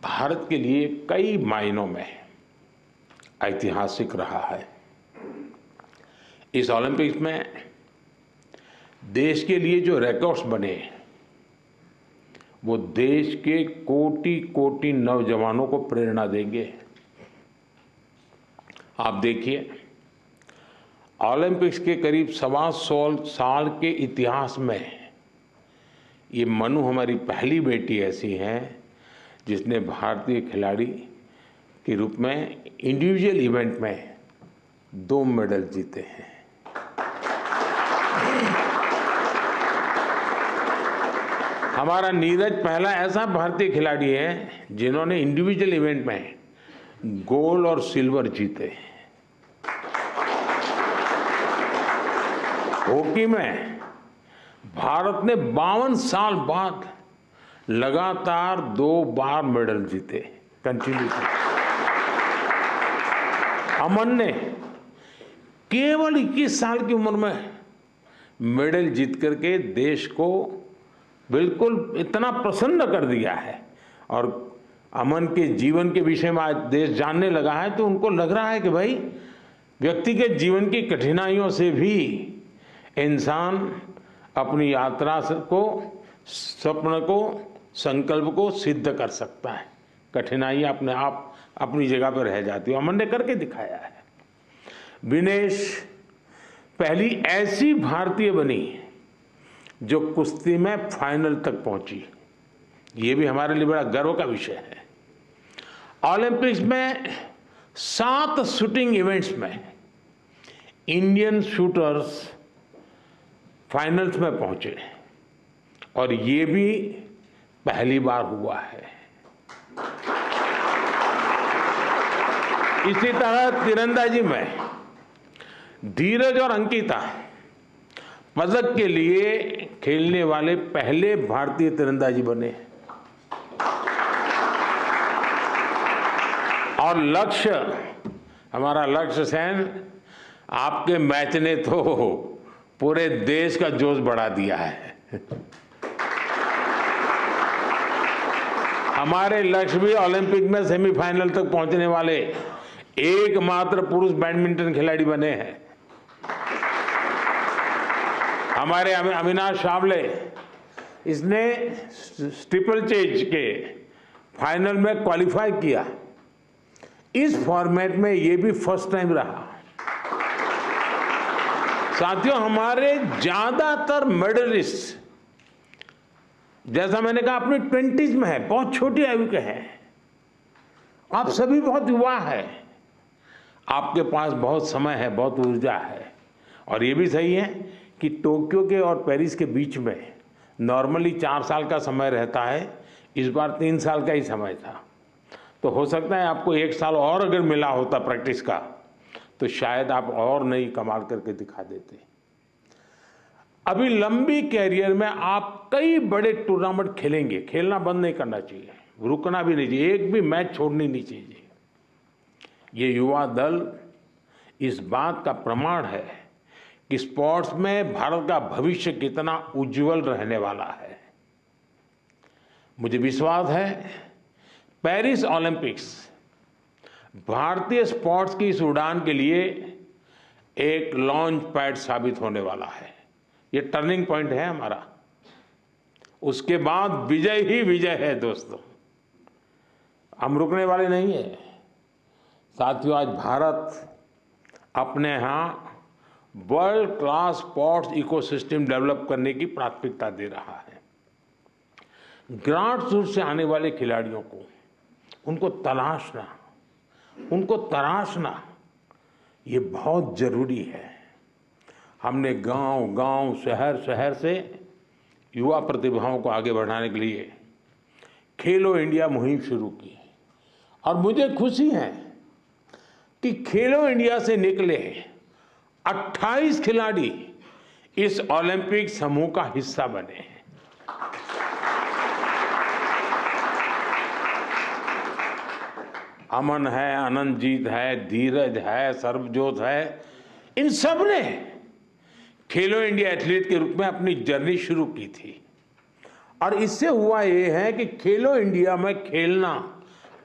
भारत के लिए कई मायनों में ऐतिहासिक रहा है। इस ओलंपिक्स में देश के लिए जो रिकॉर्ड्स बने वो देश के कोटि कोटि नौजवानों को प्रेरणा देंगे। आप देखिए, ओलंपिक्स के करीब 125 साल के इतिहास में ये मनु हमारी पहली बेटी ऐसी है जिसने भारतीय खिलाड़ी के रूप में इंडिविजुअल इवेंट में 2 मेडल जीते हैं। हमारा नीरज पहला ऐसा भारतीय खिलाड़ी है जिन्होंने इंडिविजुअल इवेंट में गोल्ड और सिल्वर जीते। हॉकी में भारत ने 52 साल बाद लगातार 2 बार मेडल जीते कंटिन्यू। अमन ने केवल 21 साल की उम्र में मेडल जीत करके देश को बिल्कुल इतना प्रसन्न कर दिया है। और अमन के जीवन के विषय में आज देश जानने लगा है तो उनको लग रहा है कि भाई व्यक्ति के जीवन की कठिनाइयों से भी इंसान अपनी यात्रा को, स्वप्न को, संकल्प को सिद्ध कर सकता है। कठिनाइयां अपने आप अपनी जगह पर रह जाती है। अमन ने करके दिखाया है। विनेश पहली ऐसी भारतीय बनी जो कुश्ती में फाइनल तक पहुंची। ये भी हमारे लिए बड़ा गर्व का विषय है। ओलंपिक्स में 7 शूटिंग इवेंट्स में इंडियन शूटर्स फाइनल्स में पहुंचे और ये भी पहली बार हुआ है। इसी तरह तीरंदाजी में धीरज और अंकिता पदक के लिए खेलने वाले पहले भारतीय तीरंदाजी बने। और लक्ष्य, हमारा लक्ष्य सेन, आपके मैच ने तो पूरे देश का जोश बढ़ा दिया है। हमारे लक्ष्य भी ओलंपिक में सेमीफाइनल तक पहुंचने वाले एकमात्र पुरुष बैडमिंटन खिलाड़ी बने हैं। हमारे अविनाश सावले, इसने स्टीपल चेज के फाइनल में क्वालिफाई किया। इस फॉर्मेट में ये भी फर्स्ट टाइम रहा। साथियों, हमारे ज्यादातर मेडलिस्ट, जैसा मैंने कहा, अपनी 20s में है, बहुत छोटी आयु के हैं। आप सभी बहुत युवा है, आपके पास बहुत समय है, बहुत ऊर्जा है। और ये भी सही है कि टोक्यो के और पेरिस के बीच में नॉर्मली 4 साल का समय रहता है। इस बार 3 साल का ही समय था, तो हो सकता है आपको 1 साल और अगर मिला होता प्रैक्टिस का तो शायद आप और नई कमाल करके दिखा देते। अभी लंबी कैरियर में आप कई बड़े टूर्नामेंट खेलेंगे। खेलना बंद नहीं करना चाहिए, रुकना भी नहीं चाहिए, एक भी मैच छोड़नी नहीं चाहिए। ये युवा दल इस बात का प्रमाण है कि स्पोर्ट्स में भारत का भविष्य कितना उज्जवल रहने वाला है। मुझे विश्वास है पेरिस ओलंपिक्स भारतीय स्पोर्ट्स की इस उड़ान के लिए एक लॉन्च पैड साबित होने वाला है। ये टर्निंग पॉइंट है हमारा। उसके बाद विजय ही विजय है दोस्तों, हम रुकने वाले नहीं है। साथियों, आज भारत अपने यहाँ world class sports ecosystem develop करने की प्राथमिकता दे रहा है। ग्रासरूट से आने वाले खिलाड़ियों को, उनको तराशना ये बहुत जरूरी है। हमने गांव-गांव, शहर-शहर से युवा प्रतिभाओं को आगे बढ़ाने के लिए खेलो इंडिया मुहिम शुरू की। और मुझे खुशी है कि खेलो इंडिया से निकले 28 खिलाड़ी इस ओलंपिक समूह का हिस्सा बने हैं। अमन है, अनंतजीत है, धीरज है, सर्वजोत है, इन सब ने खेलो इंडिया एथलीट के रूप में अपनी जर्नी शुरू की थी। और इससे हुआ ये है कि खेलो इंडिया में खेलना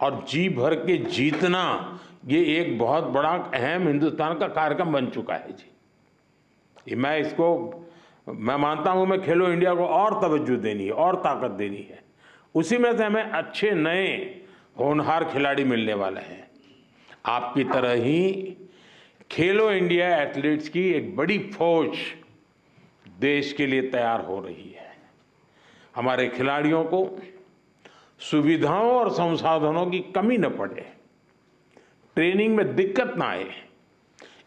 और जी भर के जीतना, ये एक बहुत बड़ा अहम हिंदुस्तान का कार्यक्रम बन चुका है जी। मैं मानता हूँ मैं खेलो इंडिया को और तवज्जो देनी है और ताकत देनी है। उसी में से हमें अच्छे नए होनहार खिलाड़ी मिलने वाले हैं। आपकी तरह ही खेलो इंडिया एथलीट्स की एक बड़ी फौज देश के लिए तैयार हो रही है। हमारे खिलाड़ियों को सुविधाओं और संसाधनों की कमी न पड़े, ट्रेनिंग में दिक्कत ना आए,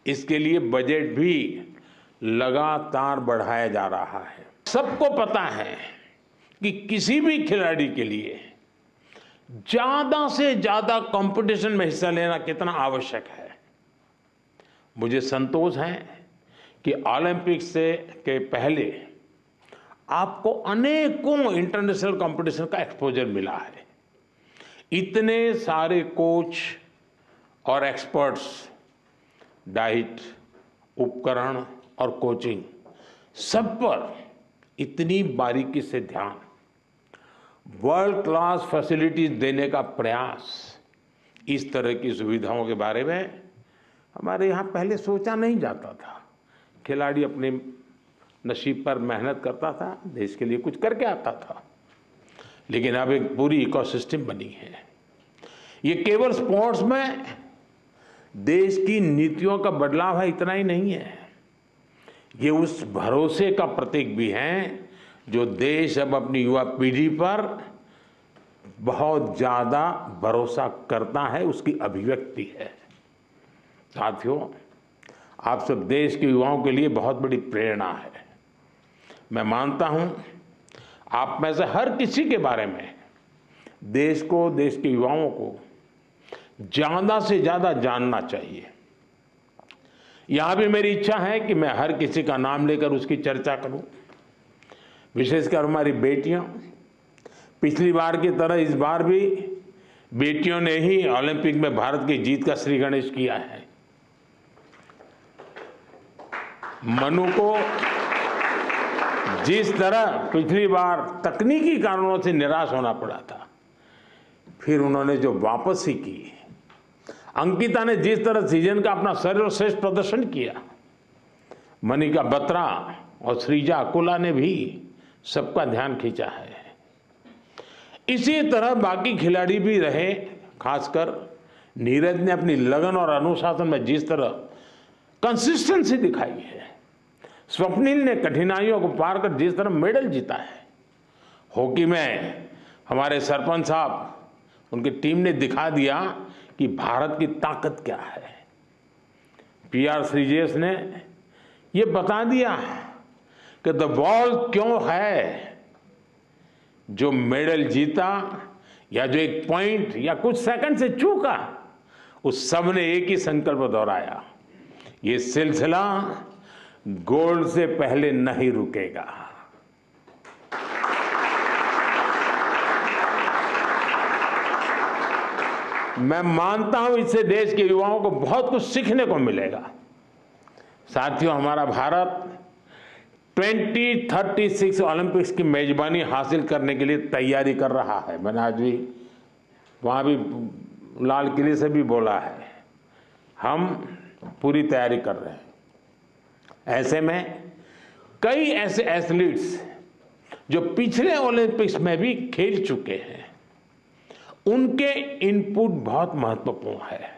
इसके लिए बजट भी लगातार बढ़ाया जा रहा है। सबको पता है कि किसी भी खिलाड़ी के लिए ज्यादा से ज्यादा कंपटीशन में हिस्सा लेना कितना आवश्यक है। मुझे संतोष है कि ओलंपिक्स के पहले आपको अनेकों इंटरनेशनल कंपटीशन का एक्सपोजर मिला है। इतने सारे कोच और एक्सपर्ट्स, डाइट, उपकरण और कोचिंग, सब पर इतनी बारीकी से ध्यान, वर्ल्ड क्लास फैसिलिटीज देने का प्रयास, इस तरह की सुविधाओं के बारे में हमारे यहाँ पहले सोचा नहीं जाता था। खिलाड़ी अपने नसीब पर मेहनत करता था, देश के लिए कुछ करके आता था, लेकिन अब एक पूरी इकोसिस्टम बनी है। ये केवल स्पोर्ट्स में देश की नीतियों का बदलाव है, इतना ही नहीं है, ये उस भरोसे का प्रतीक भी है जो देश अब अपनी युवा पीढ़ी पर बहुत ज़्यादा भरोसा करता है, उसकी अभिव्यक्ति है। साथियों, आप सब देश के युवाओं के लिए बहुत बड़ी प्रेरणा है। मैं मानता हूं आप में से हर किसी के बारे में देश को, देश के युवाओं को ज़्यादा से ज़्यादा जानना चाहिए। यहाँ भी मेरी इच्छा है कि मैं हर किसी का नाम लेकर उसकी चर्चा करूं, विशेषकर हमारी बेटियां। पिछली बार की तरह इस बार भी बेटियों ने ही ओलंपिक में भारत की जीत का श्री गणेश किया है। मनु को जिस तरह पिछली बार तकनीकी कारणों से निराश होना पड़ा था, फिर उन्होंने जो वापसी की, अंकिता ने जिस तरह सीजन का अपना सर्वश्रेष्ठ प्रदर्शन किया, मनिका बत्रा और श्रीजा अकोला ने भी सबका ध्यान खींचा है। इसी तरह बाकी खिलाड़ी भी रहे, खासकर नीरज ने अपनी लगन और अनुशासन में जिस तरह कंसिस्टेंसी दिखाई है, स्वप्निल ने कठिनाइयों को पार कर जिस तरह मेडल जीता है, हॉकी में हमारे सरपंच साहब, उनकी टीम ने दिखा दिया कि भारत की ताकत क्या है। PR श्रीजेश ने ये बता दिया कि द बॉल क्यों है, जो मेडल जीता या जो एक पॉइंट या कुछ सेकंड से चूका, उस सब ने एक ही संकल्प दोहराया, ये सिलसिला गोल्ड से पहले नहीं रुकेगा। मैं मानता हूं इससे देश के युवाओं को बहुत कुछ सीखने को मिलेगा। साथियों, हमारा भारत 2036 ओलंपिक्स की मेजबानी हासिल करने के लिए तैयारी कर रहा है। मैंने आज भी वहाँ भी लाल किले से भी बोला है, हम पूरी तैयारी कर रहे हैं। ऐसे में कई ऐसे एथलीट्स जो पिछले ओलंपिक्स में भी खेल चुके हैं, उनके इनपुट बहुत महत्वपूर्ण है।